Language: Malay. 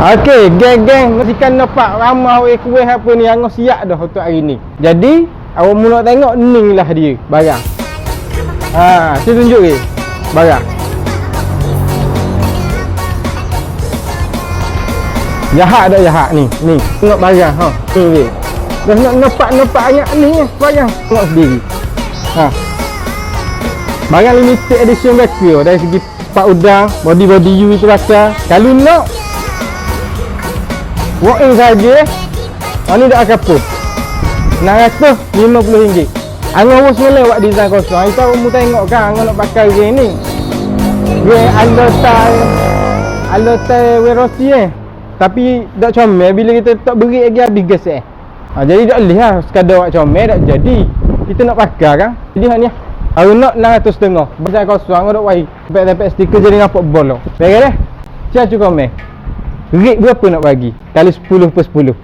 Okey, geng-geng mestikan nampak ramah kuih apa ni hang siap dah untuk hari ni. Jadi, awak mula tengok ni lah dia barang. Saya tunjuk ke barang. Jahat dah jahat ni. Tengok barang Ni dia. Dah nak nampak ayat ni barang. Tengok sendiri. Barang limited edition Vacuo dari segi pak udang, body U itu rasa. Kalau nak walk in saja, ni dah kapur. RM650. Angan bos mulai buat design kosong. Hari tahu mu tengok kan angan nak pakai geng ni. Geng Alota Verosi Tapi tak comel bila kita tak beri lagi habis gas jadi tak boleh lah sekadar buat comel tak jadi. Kita nak pakai kan. Jadi hak ni aku nak RM650. Design kosong aku nak wai. Tepek stiker jadi nampak bol. Baik dah. Saya cukup komen. Rate berapa nak bagi? Kali 10/10.